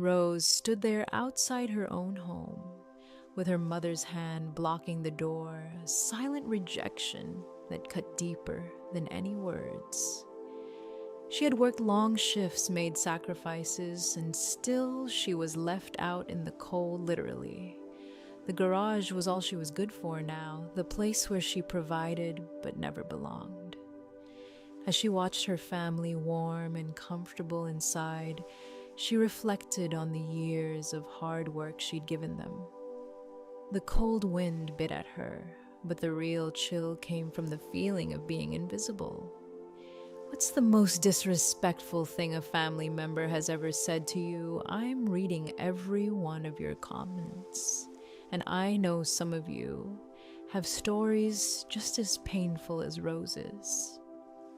Rose stood there outside her own home, with her mother's hand blocking the door, a silent rejection that cut deeper than any words. She had worked long shifts, made sacrifices, and still she was left out in the cold, literally. The garage was all she was good for now, the place where she provided but never belonged. As she watched her family warm and comfortable inside, she reflected on the years of hard work she'd given them. The cold wind bit at her, but the real chill came from the feeling of being invisible. What's the most disrespectful thing a family member has ever said to you? I'm reading every one of your comments, and I know some of you have stories just as painful as Rose's.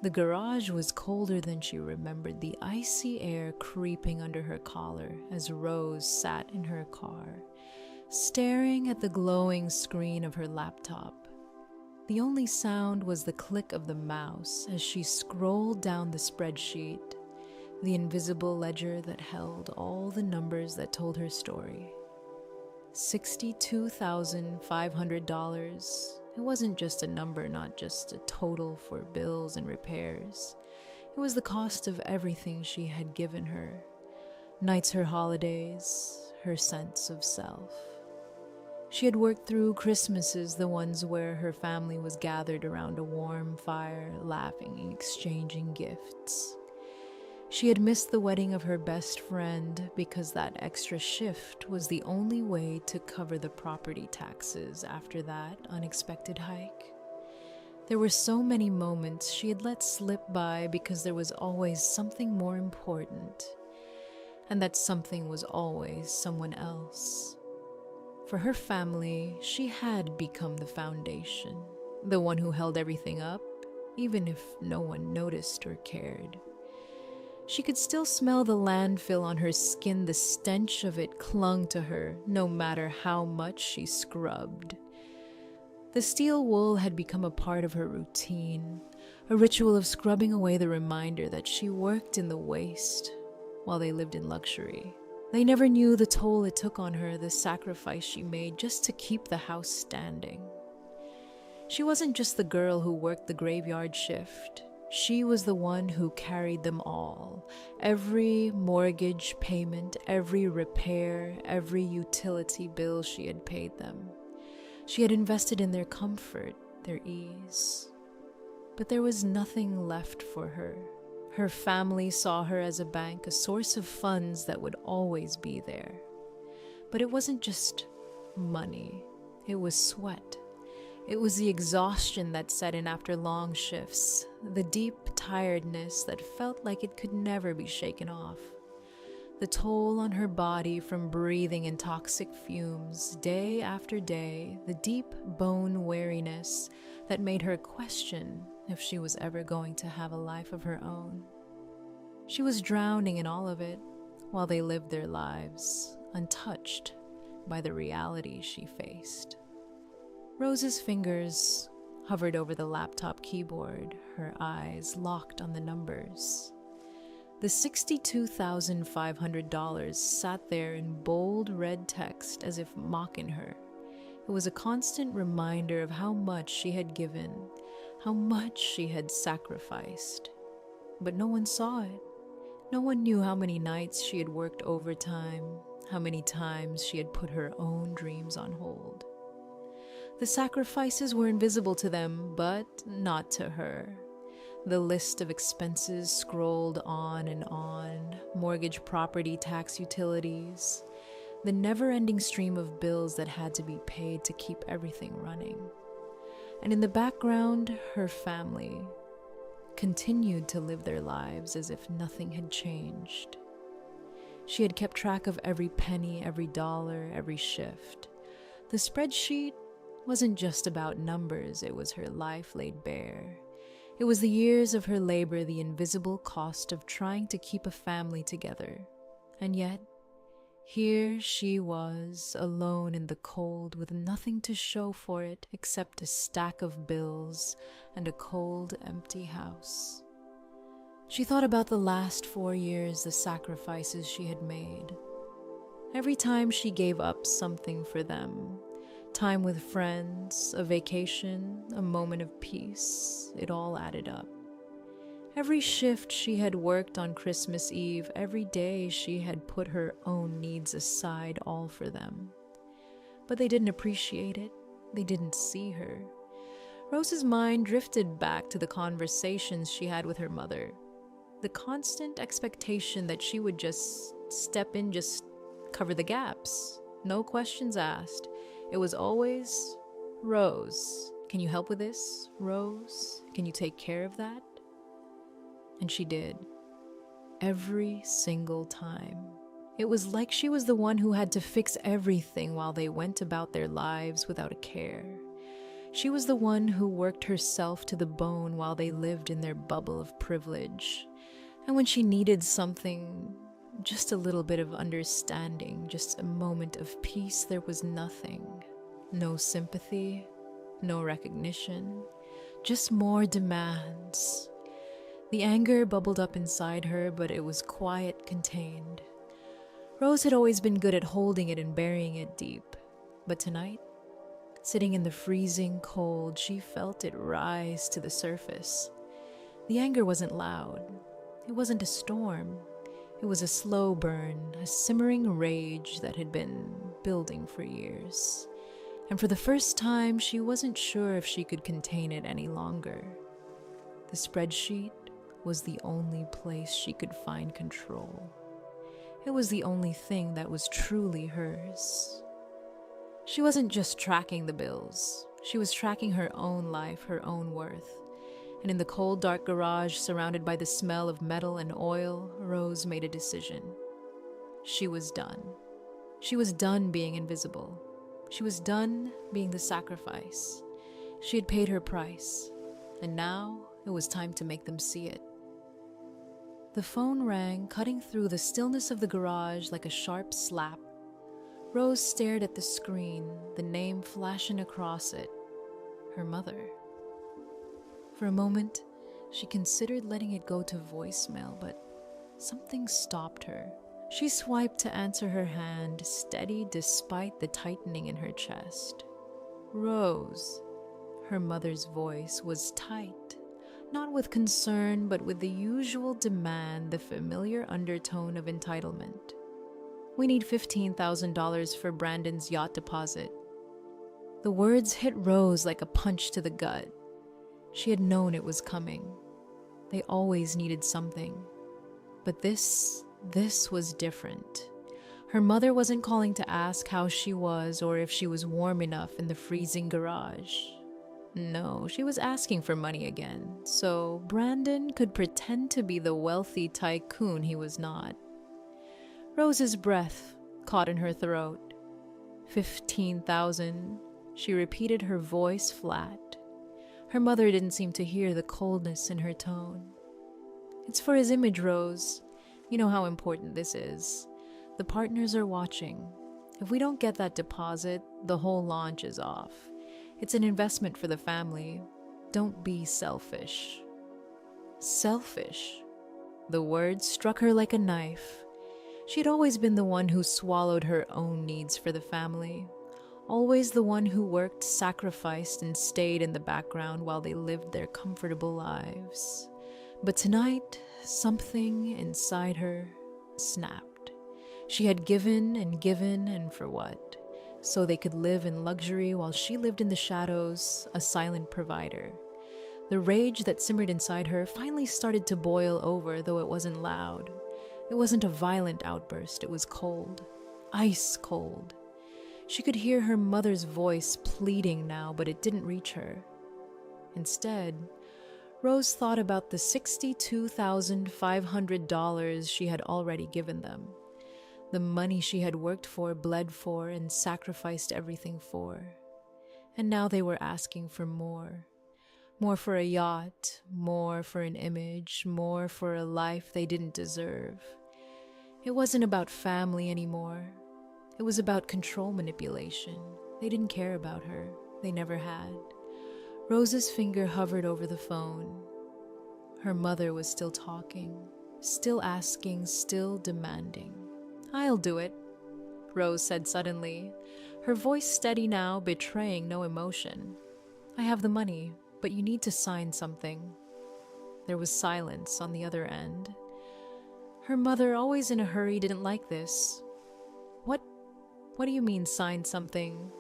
The garage was colder than she remembered, the icy air creeping under her collar as Rose sat in her car, staring at the glowing screen of her laptop. The only sound was the click of the mouse as she scrolled down the spreadsheet, the invisible ledger that held all the numbers that told her story. $62,500. It wasn't just a number, not just a total for bills and repairs. It was the cost of everything she had given her. Nights, her holidays, her sense of self. She had worked through Christmases, the ones where her family was gathered around a warm fire, laughing and exchanging gifts. She had missed the wedding of her best friend because that extra shift was the only way to cover the property taxes after that unexpected hike. There were so many moments she had let slip by because there was always something more important, and that something was always someone else. For her family, she had become the foundation, the one who held everything up, even if no one noticed or cared. She could still smell the landfill on her skin. The stench of it clung to her, no matter how much she scrubbed. The steel wool had become a part of her routine, a ritual of scrubbing away the reminder that she worked in the waste while they lived in luxury. They never knew the toll it took on her, the sacrifice she made just to keep the house standing. She wasn't just the girl who worked the graveyard shift. She was the one who carried them all. Every mortgage payment, every repair, every utility bill she had paid them. She had invested in their comfort, their ease. But there was nothing left for her. Her family saw her as a bank, a source of funds that would always be there. But it wasn't just money. It was sweat. It was the exhaustion that set in after long shifts, the deep tiredness that felt like it could never be shaken off. The toll on her body from breathing in toxic fumes day after day, the deep bone weariness that made her question if she was ever going to have a life of her own. She was drowning in all of it while they lived their lives, untouched by the reality she faced. Rose's fingers hovered over the laptop keyboard, her eyes locked on the numbers. The $62,500 sat there in bold red text as if mocking her. It was a constant reminder of how much she had given, how much she had sacrificed. But no one saw it. No one knew how many nights she had worked overtime, how many times she had put her own dreams on hold. The sacrifices were invisible to them, but not to her. The list of expenses scrolled on and on: mortgage, property, tax, utilities, the never-ending stream of bills that had to be paid to keep everything running. And in the background, her family continued to live their lives as if nothing had changed. She had kept track of every penny, every dollar, every shift. The spreadsheet wasn't just about numbers, it was her life laid bare. It was the years of her labor, the invisible cost of trying to keep a family together. And yet, here she was, alone in the cold, with nothing to show for it except a stack of bills and a cold, empty house. She thought about the last 4 years, the sacrifices she had made. Every time she gave up something for them, time with friends, a vacation, a moment of peace, it all added up. Every shift she had worked on Christmas Eve, every day she had put her own needs aside, all for them. But they didn't appreciate it. They didn't see her. Rose's mind drifted back to the conversations she had with her mother. The constant expectation that she would just step in, just cover the gaps. No questions asked. It was always, "Rose, can you help with this? Rose, can you take care of that?" And she did. Every single time. It was like she was the one who had to fix everything while they went about their lives without a care. She was the one who worked herself to the bone while they lived in their bubble of privilege. And when she needed something, just a little bit of understanding, just a moment of peace, there was nothing. No sympathy, no recognition, just more demands. The anger bubbled up inside her, but it was quiet, contained. Rose had always been good at holding it and burying it deep. But tonight, sitting in the freezing cold, she felt it rise to the surface. The anger wasn't loud. It wasn't a storm. It was a slow burn, a simmering rage that had been building for years. And for the first time, she wasn't sure if she could contain it any longer. The spreadsheet was the only place she could find control. It was the only thing that was truly hers. She wasn't just tracking the bills. She was tracking her own life, her own worth. And in the cold, dark garage, surrounded by the smell of metal and oil, Rose made a decision. She was done. She was done being invisible. She was done being the sacrifice. She had paid her price, and now it was time to make them see it. The phone rang, cutting through the stillness of the garage like a sharp slap. Rose stared at the screen, the name flashing across it. Her mother. For a moment, she considered letting it go to voicemail, but something stopped her. She swiped to answer, her hand steady despite the tightening in her chest. "Rose." Her mother's voice was tight, not with concern, but with the usual demand, the familiar undertone of entitlement. "We need $15,000 for Brandon's yacht deposit." The words hit Rose like a punch to the gut. She had known it was coming. They always needed something. But this was different. Her mother wasn't calling to ask how she was or if she was warm enough in the freezing garage. No, she was asking for money again, so Brandon could pretend to be the wealthy tycoon he was not. Rose's breath caught in her throat. 15,000, she repeated, her voice flat. Her mother didn't seem to hear the coldness in her tone. "It's for his image, Rose. You know how important this is. The partners are watching. If we don't get that deposit, the whole launch is off. It's an investment for the family. Don't be selfish." Selfish. The word struck her like a knife. She had always been the one who swallowed her own needs for the family. Always the one who worked, sacrificed, and stayed in the background while they lived their comfortable lives. But tonight, something inside her snapped. She had given, and for what? So they could live in luxury while she lived in the shadows, a silent provider. The rage that simmered inside her finally started to boil over, though it wasn't loud. It wasn't a violent outburst, it was cold. Ice cold. She could hear her mother's voice pleading now, but it didn't reach her. Instead, Rose thought about the $62,500 she had already given them. The money she had worked for, bled for, and sacrificed everything for. And now they were asking for more. More for a yacht, more for an image, more for a life they didn't deserve. It wasn't about family anymore. It was about control manipulation. They didn't care about her. They never had. Rose's finger hovered over the phone. Her mother was still talking, still asking, still demanding. "I'll do it." Rose said suddenly, her voice steady now, betraying no emotion. I have the money, but you need to sign something. There was silence on the other end. Her mother, always in a hurry, didn't like this. What do you mean sign something?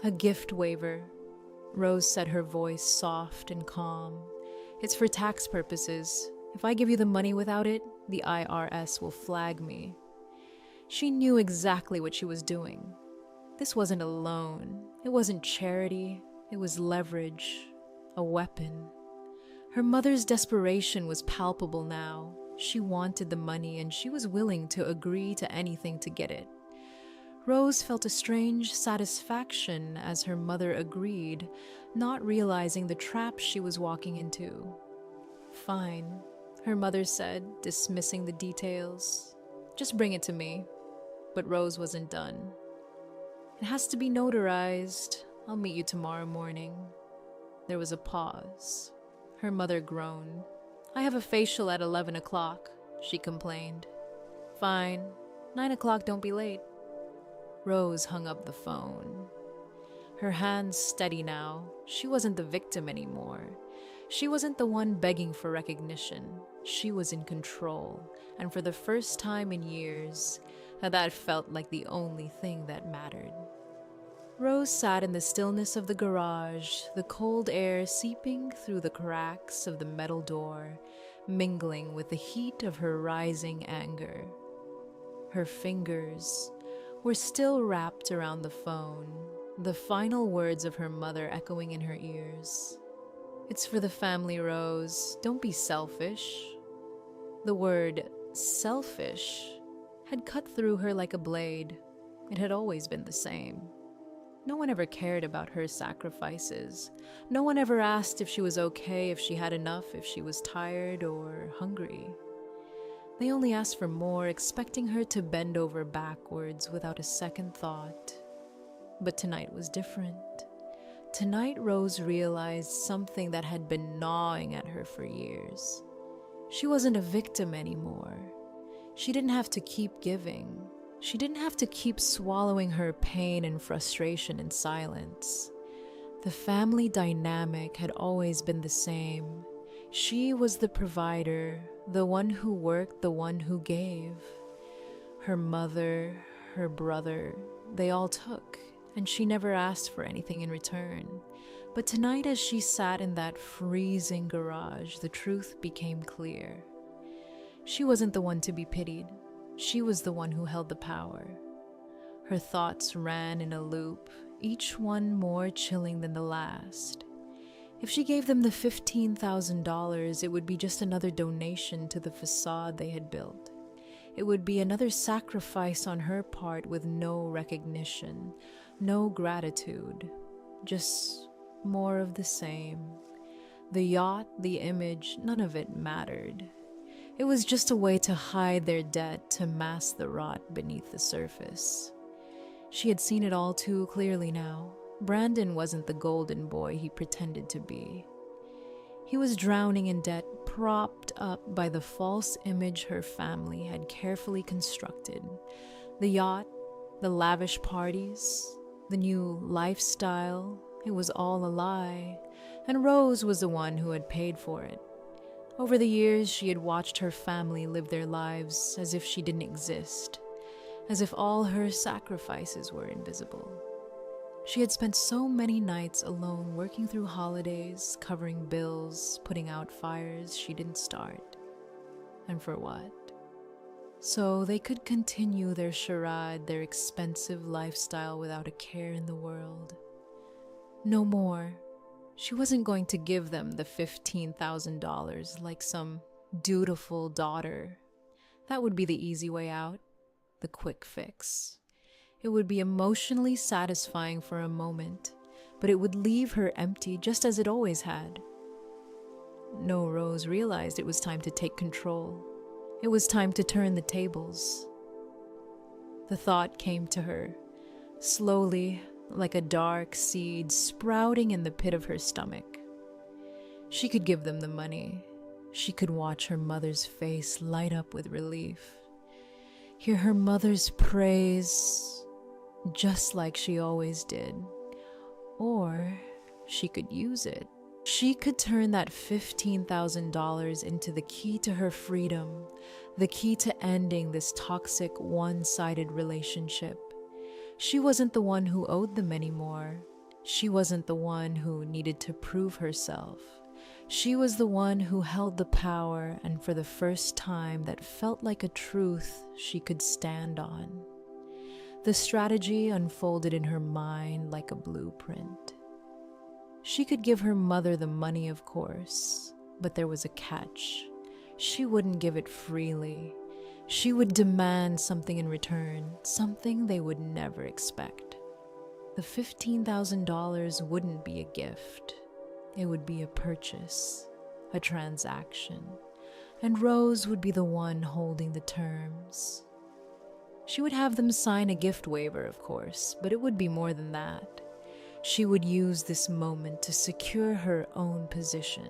A gift waiver. Rose said, her voice soft and calm. It's for tax purposes. If I give you the money without it, the IRS will flag me. She knew exactly what she was doing. This wasn't a loan. It wasn't charity. It was leverage. A weapon. Her mother's desperation was palpable now. She wanted the money and she was willing to agree to anything to get it. Rose felt a strange satisfaction as her mother agreed, not realizing the trap she was walking into. Fine, her mother said, dismissing the details. Just bring it to me. But Rose wasn't done. It has to be notarized. I'll meet you tomorrow morning. There was a pause. Her mother groaned. I have a facial at 11 o'clock, she complained. Fine, 9 o'clock, don't be late. Rose hung up the phone. Her hands steady now. She wasn't the victim anymore. She wasn't the one begging for recognition. She was in control, and for the first time in years, that felt like the only thing that mattered. Rose sat in the stillness of the garage, the cold air seeping through the cracks of the metal door, mingling with the heat of her rising anger. Her fingers were still wrapped around the phone, the final words of her mother echoing in her ears. It's for the family, Rose. Don't be selfish. The word selfish had cut through her like a blade. It had always been the same. No one ever cared about her sacrifices. No one ever asked if she was okay, if she had enough, if she was tired or hungry. They only asked for more, expecting her to bend over backwards without a second thought. But tonight was different. Tonight, Rose realized something that had been gnawing at her for years. She wasn't a victim anymore. She didn't have to keep giving. She didn't have to keep swallowing her pain and frustration in silence. The family dynamic had always been the same. She was the provider, the one who worked, the one who gave. Her mother, her brother, they all took, and she never asked for anything in return. But tonight, as she sat in that freezing garage, the truth became clear. She wasn't the one to be pitied. She was the one who held the power. Her thoughts ran in a loop, each one more chilling than the last. If she gave them the $15,000, it would be just another donation to the facade they had built. It would be another sacrifice on her part with no recognition, no gratitude, just more of the same. The yacht, the image, none of it mattered. It was just a way to hide their debt, to mask the rot beneath the surface. She had seen it all too clearly now. Brandon wasn't the golden boy he pretended to be. He was drowning in debt, propped up by the false image her family had carefully constructed. The yacht, the lavish parties, the new lifestyle, it was all a lie, and Rose was the one who had paid for it. Over the years, she had watched her family live their lives as if she didn't exist, as if all her sacrifices were invisible. She had spent so many nights alone working through holidays, covering bills, putting out fires she didn't start. And for what? So they could continue their charade, their expensive lifestyle without a care in the world. No more. She wasn't going to give them the $15,000 like some dutiful daughter. That would be the easy way out, the quick fix. It would be emotionally satisfying for a moment, but it would leave her empty just as it always had. No, Rose realized it was time to take control. It was time to turn the tables. The thought came to her, slowly, like a dark seed sprouting in the pit of her stomach. She could give them the money. She could watch her mother's face light up with relief. Hear her mother's praise, just like she always did. Or she could use it. She could turn that $15,000 into the key to her freedom, the key to ending this toxic, one-sided relationship. She wasn't the one who owed them anymore. She wasn't the one who needed to prove herself. She was the one who held the power, and for the first time that felt like a truth she could stand on. The strategy unfolded in her mind like a blueprint. She could give her mother the money, of course, but there was a catch. She wouldn't give it freely. She would demand something in return, something they would never expect. The $15,000 wouldn't be a gift. It would be a purchase, a transaction, and Rose would be the one holding the terms. She would have them sign a gift waiver, of course, but it would be more than that. She would use this moment to secure her own position,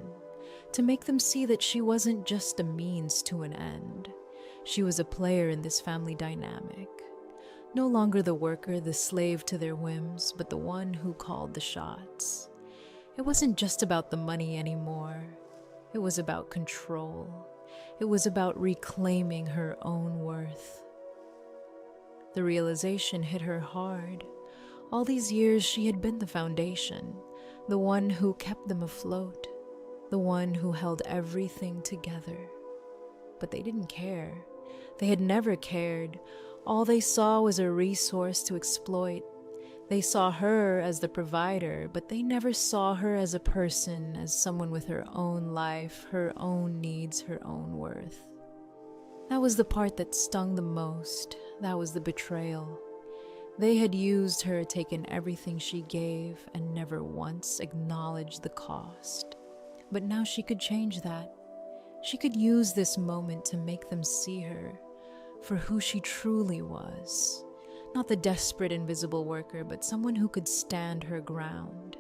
to make them see that she wasn't just a means to an end. She was a player in this family dynamic. No longer the worker, the slave to their whims, but the one who called the shots. It wasn't just about the money anymore. It was about control. It was about reclaiming her own worth. The realization hit her hard. All these years she had been the foundation, the one who kept them afloat, the one who held everything together. But they didn't care. They had never cared. All they saw was a resource to exploit. They saw her as the provider, but they never saw her as a person, as someone with her own life, her own needs, her own worth. That was the part that stung the most. That was the betrayal. They had used her, taken everything she gave, and never once acknowledged the cost. But now she could change that. She could use this moment to make them see her for who she truly was. Not the desperate, invisible worker, but someone who could stand her ground.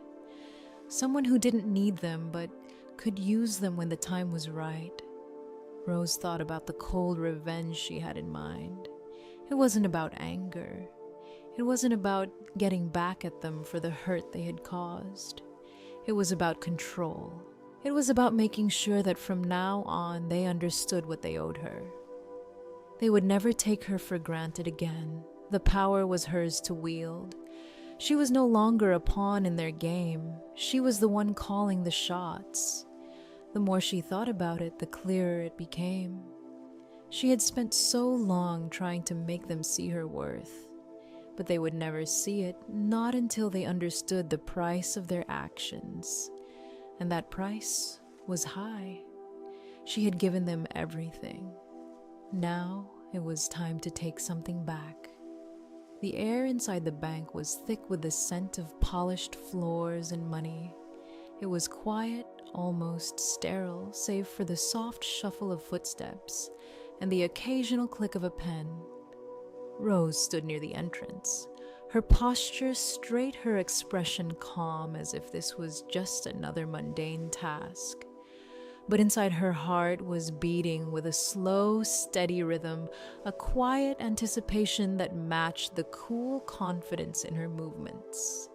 Someone who didn't need them, but could use them when the time was right. Rose thought about the cold revenge she had in mind. It wasn't about anger. It wasn't about getting back at them for the hurt they had caused. It was about control. It was about making sure that from now on they understood what they owed her. They would never take her for granted again. The power was hers to wield. She was no longer a pawn in their game. She was the one calling the shots. The more she thought about it, the clearer it became. She had spent so long trying to make them see her worth, but they would never see it, not until they understood the price of their actions. And that price was high. She had given them everything. Now it was time to take something back. The air inside the bank was thick with the scent of polished floors and money. It was quiet, almost sterile, save for the soft shuffle of footsteps and the occasional click of a pen. Rose stood near the entrance, her posture straight, her expression calm, as if this was just another mundane task. But inside her heart was beating with a slow, steady rhythm, a quiet anticipation that matched the cool confidence in her movements.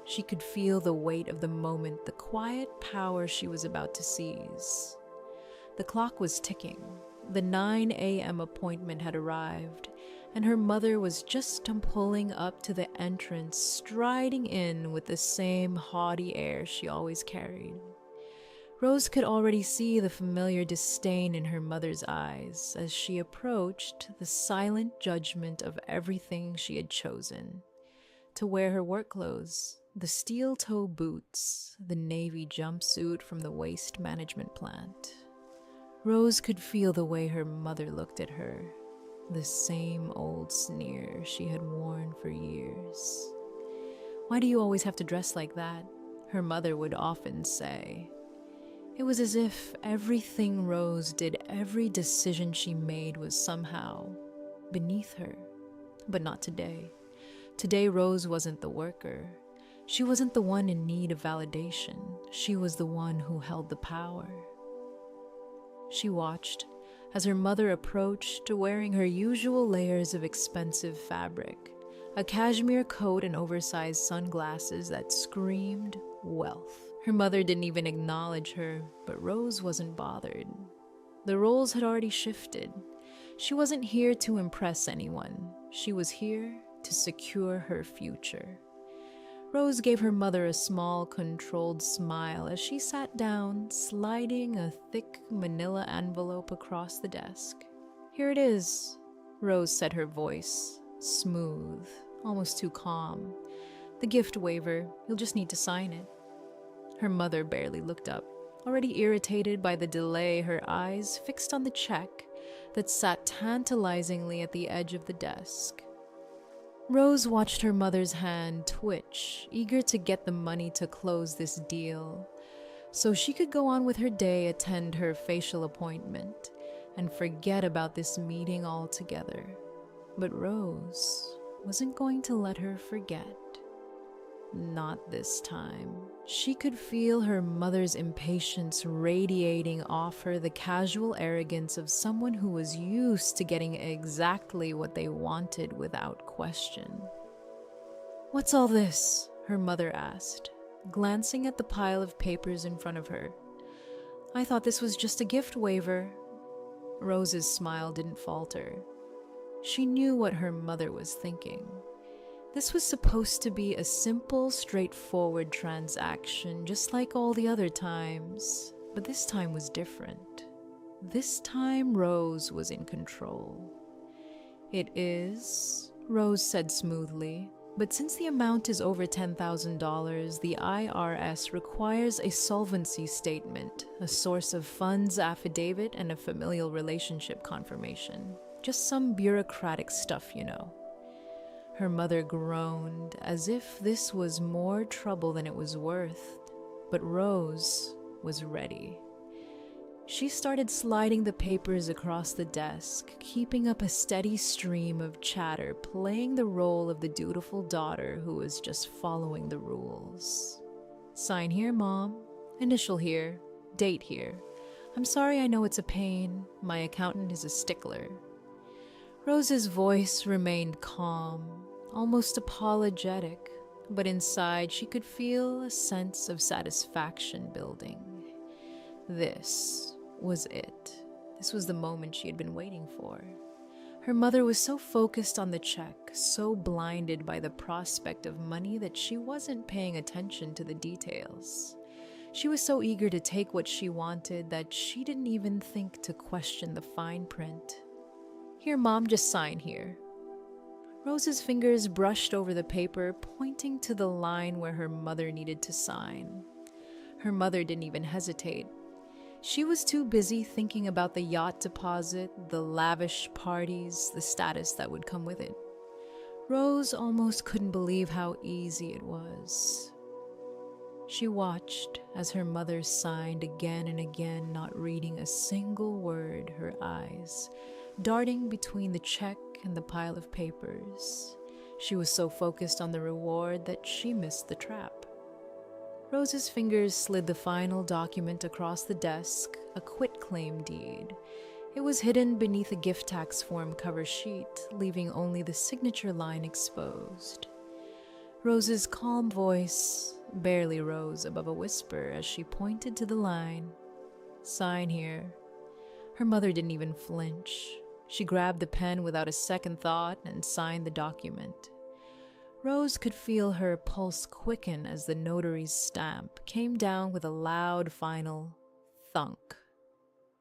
She could feel the weight of the moment, the quiet power she was about to seize. The clock was ticking. The 9 a.m. appointment had arrived, and her mother was just pulling up to the entrance, striding in with the same haughty air she always carried. Rose could already see the familiar disdain in her mother's eyes as she approached, the silent judgment of everything she had chosen. To wear her work clothes, the steel-toe boots, the navy jumpsuit from the waste management plant. Rose could feel the way her mother looked at her, the same old sneer she had worn for years. "Why do you always have to dress like that?" her mother would often say. It was as if everything Rose did, every decision she made was somehow beneath her. But not today. Today, Rose wasn't the worker. She wasn't the one in need of validation. She was the one who held the power. She watched as her mother approached, wearing her usual layers of expensive fabric, a cashmere coat and oversized sunglasses that screamed wealth. Her mother didn't even acknowledge her, but Rose wasn't bothered. The roles had already shifted. She wasn't here to impress anyone. She was here to secure her future. Rose gave her mother a small, controlled smile as she sat down, sliding a thick manila envelope across the desk. "Here it is," Rose said, her voice smooth, almost too calm. "The gift waiver. You'll just need to sign it." Her mother barely looked up, already irritated by the delay, her eyes fixed on the check that sat tantalizingly at the edge of the desk. Rose watched her mother's hand twitch, eager to get the money to close this deal, so she could go on with her day, attend her facial appointment, and forget about this meeting altogether. But Rose wasn't going to let her forget. Not this time. She could feel her mother's impatience radiating off her, the casual arrogance of someone who was used to getting exactly what they wanted without question. "What's all this?" her mother asked, glancing at the pile of papers in front of her. "I thought this was just a gift waiver." Rose's smile didn't falter. She knew what her mother was thinking. This was supposed to be a simple, straightforward transaction, just like all the other times. But this time was different. This time, Rose was in control. "It is," Rose said smoothly, "but since the amount is over $10,000, the IRS requires a solvency statement, a source of funds affidavit, and a familial relationship confirmation. Just some bureaucratic stuff, you know." Her mother groaned, as if this was more trouble than it was worth, but Rose was ready. She started sliding the papers across the desk, keeping up a steady stream of chatter, playing the role of the dutiful daughter who was just following the rules. "Sign here, Mom. Initial here. Date here. I'm sorry, I know it's a pain. My accountant is a stickler." Rose's voice remained calm, almost apologetic, but inside she could feel a sense of satisfaction building. This was it. This was the moment she had been waiting for. Her mother was so focused on the check, so blinded by the prospect of money that she wasn't paying attention to the details. She was so eager to take what she wanted that she didn't even think to question the fine print. "Here, Mom, just sign here." Rose's fingers brushed over the paper, pointing to the line where her mother needed to sign. Her mother didn't even hesitate. She was too busy thinking about the yacht deposit, the lavish parties, the status that would come with it. Rose almost couldn't believe how easy it was. She watched as her mother signed again and again, not reading a single word, her eyes darting between the check and the pile of papers. She was so focused on the reward that she missed the trap. Rose's fingers slid the final document across the desk, a quitclaim deed. It was hidden beneath a gift tax form cover sheet, leaving only the signature line exposed. Rose's calm voice barely rose above a whisper as she pointed to the line. "Sign here." Her mother didn't even flinch. She grabbed the pen without a second thought and signed the document. Rose could feel her pulse quicken as the notary's stamp came down with a loud final thunk.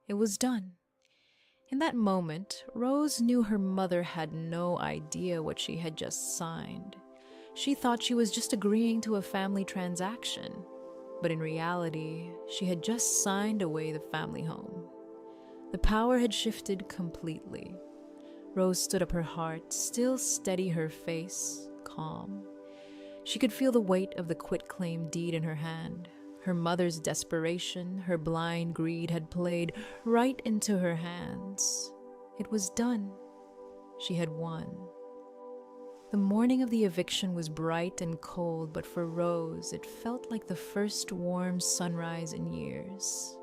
It was done. In that moment, Rose knew her mother had no idea what she had just signed. She thought she was just agreeing to a family transaction, but in reality, she had just signed away the family home. The power had shifted completely. Rose stood up, her heart still steady, her face calm. She could feel the weight of the quitclaim deed in her hand. Her mother's desperation, her blind greed had played right into her hands. It was done. She had won. The morning of the eviction was bright and cold, but for Rose, it felt like the first warm sunrise in years.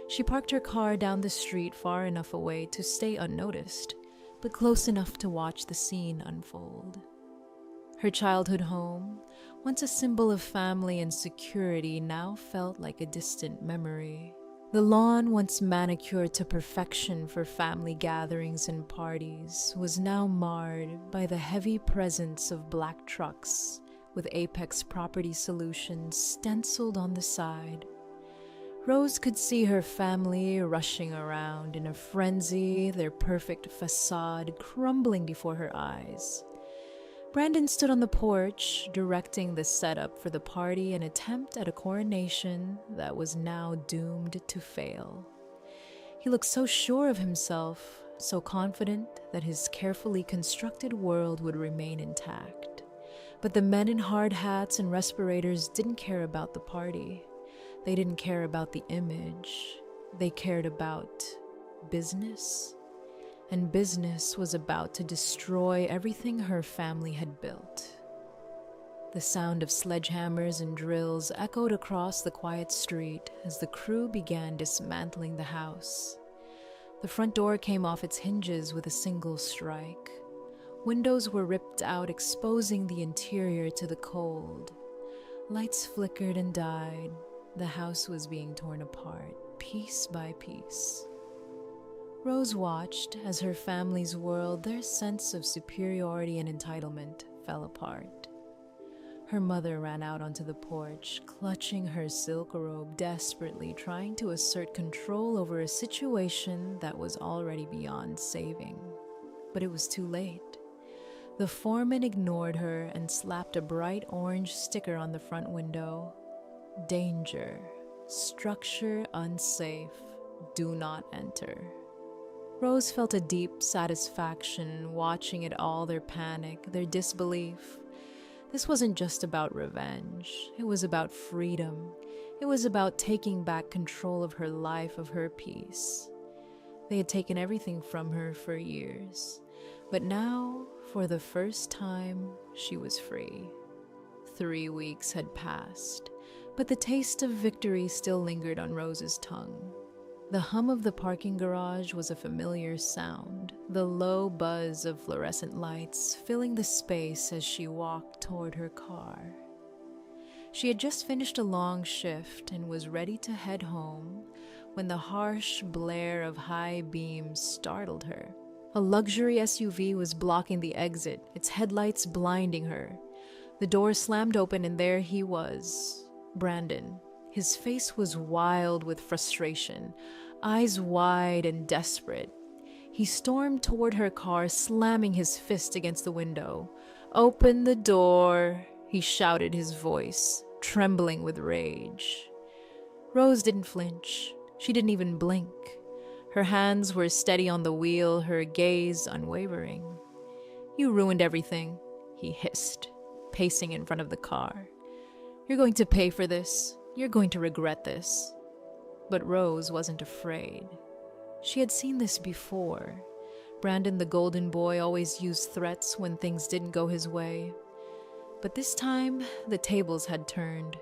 She parked her car down the street far enough away to stay unnoticed, but close enough to watch the scene unfold. Her childhood home, once a symbol of family and security, now felt like a distant memory. The lawn, once manicured to perfection for family gatherings and parties, was now marred by the heavy presence of black trucks with Apex Property Solutions stenciled on the side. Rose could see her family rushing around in a frenzy, their perfect facade crumbling before her eyes. Brandon stood on the porch, directing the setup for the party, an attempt at a coronation that was now doomed to fail. He looked so sure of himself, so confident that his carefully constructed world would remain intact. But the men in hard hats and respirators didn't care about the party. They didn't care about the image. They cared about business. And business was about to destroy everything her family had built. The sound of sledgehammers and drills echoed across the quiet street as the crew began dismantling the house. The front door came off its hinges with a single strike. Windows were ripped out, exposing the interior to the cold. Lights flickered and died. The house was being torn apart, piece by piece. Rose watched as her family's world, their sense of superiority and entitlement, fell apart. Her mother ran out onto the porch, clutching her silk robe, desperately trying to assert control over a situation that was already beyond saving. But it was too late. The foreman ignored her and slapped a bright orange sticker on the front window. Danger. Structure unsafe. Do not enter. Rose felt a deep satisfaction watching it all, their panic, their disbelief. This wasn't just about revenge. It was about freedom. It was about taking back control of her life, of her peace. They had taken everything from her for years. But now, for the first time, she was free. 3 weeks had passed, but the taste of victory still lingered on Rose's tongue. The hum of the parking garage was a familiar sound, the low buzz of fluorescent lights filling the space as she walked toward her car. She had just finished a long shift and was ready to head home when the harsh blare of high beams startled her. A luxury SUV was blocking the exit, its headlights blinding her. The door slammed open and there he was, Brandon. His face was wild with frustration, eyes wide and desperate. He stormed toward her car, slamming his fist against the window. "Open the door," he shouted, his voice trembling with rage. Rose didn't flinch. She didn't even blink. Her hands were steady on the wheel, her gaze unwavering. "You ruined everything," he hissed, pacing in front of the car. "You're going to pay for this. You're going to regret this." But Rose wasn't afraid. She had seen this before. Brandon, the golden boy, always used threats when things didn't go his way. But this time, the tables had turned.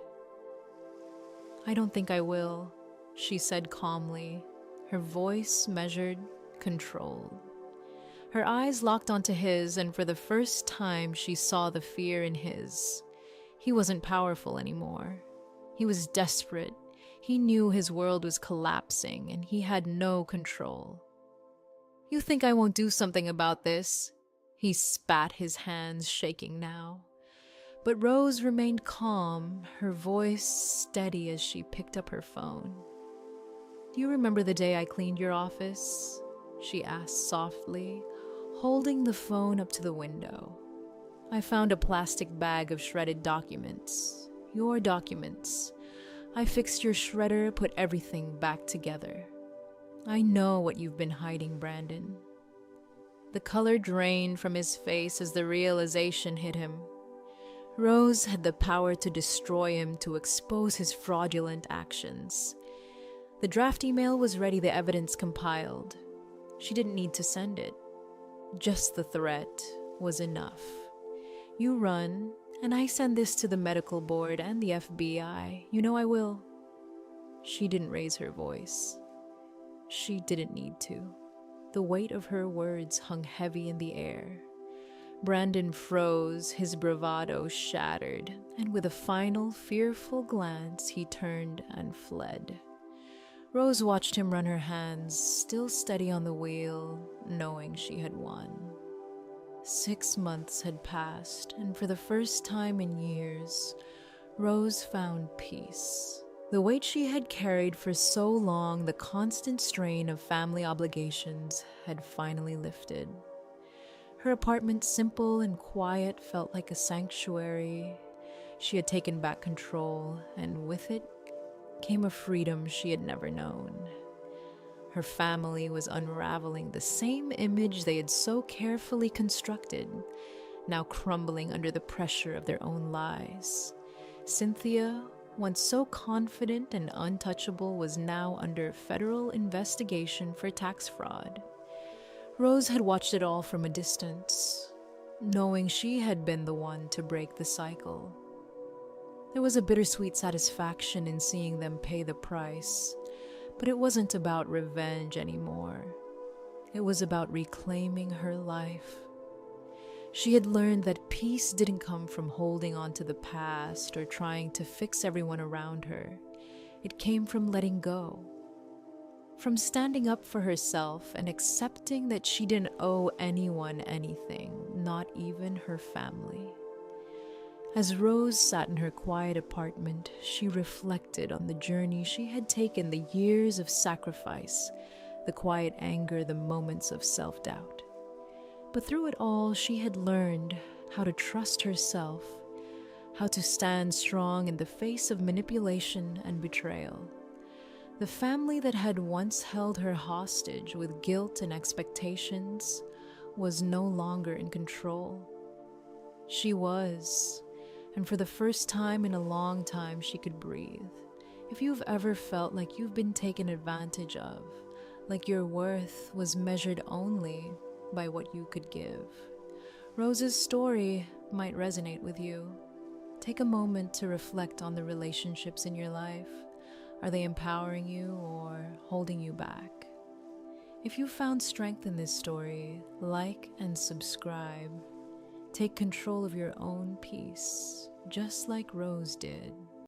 "I don't think I will," she said calmly, her voice measured, controlled. Her eyes locked onto his, and for the first time she saw the fear in his. He wasn't powerful anymore. He was desperate. He knew his world was collapsing, and he had no control. "You think I won't do something about this?" He spat, his hands shaking now. But Rose remained calm, her voice steady as she picked up her phone. "Do you remember the day I cleaned your office?" she asked softly, holding the phone up to the window. "I found a plastic bag of shredded documents. Your documents. I fixed your shredder, put everything back together. I know what you've been hiding, Brandon." The color drained from his face as the realization hit him. Rose had the power to destroy him, to expose his fraudulent actions. The draft email was ready, the evidence compiled. She didn't need to send it. Just the threat was enough. "You run, and I send this to the medical board and the FBI. You know I will." She didn't raise her voice. She didn't need to. The weight of her words hung heavy in the air. Brandon froze, his bravado shattered, and with a final fearful glance, he turned and fled. Rose watched him run her hands, still steady on the wheel, knowing she had won. 6 months had passed, and for the first time in years, Rose found peace. The weight she had carried for so long, the constant strain of family obligations, had finally lifted. Her apartment, simple and quiet, felt like a sanctuary. She had taken back control, and with it came a freedom she had never known. Her family was unraveling, the same image they had so carefully constructed, now crumbling under the pressure of their own lies. Cynthia, once so confident and untouchable, was now under federal investigation for tax fraud. Rose had watched it all from a distance, knowing she had been the one to break the cycle. There was a bittersweet satisfaction in seeing them pay the price, but it wasn't about revenge anymore. It was about reclaiming her life. She had learned that peace didn't come from holding on to the past or trying to fix everyone around her. It came from letting go. From standing up for herself and accepting that she didn't owe anyone anything, not even her family. As Rose sat in her quiet apartment, she reflected on the journey she had taken, the years of sacrifice, the quiet anger, the moments of self-doubt. But through it all, she had learned how to trust herself, how to stand strong in the face of manipulation and betrayal. The family that had once held her hostage with guilt and expectations was no longer in control. She was, and for the first time in a long time, she could breathe. If you've ever felt like you've been taken advantage of, like your worth was measured only by what you could give, Rose's story might resonate with you. Take a moment to reflect on the relationships in your life. Are they empowering you or holding you back? If you found strength in this story, like and subscribe. Take control of your own peace, just like Rose did.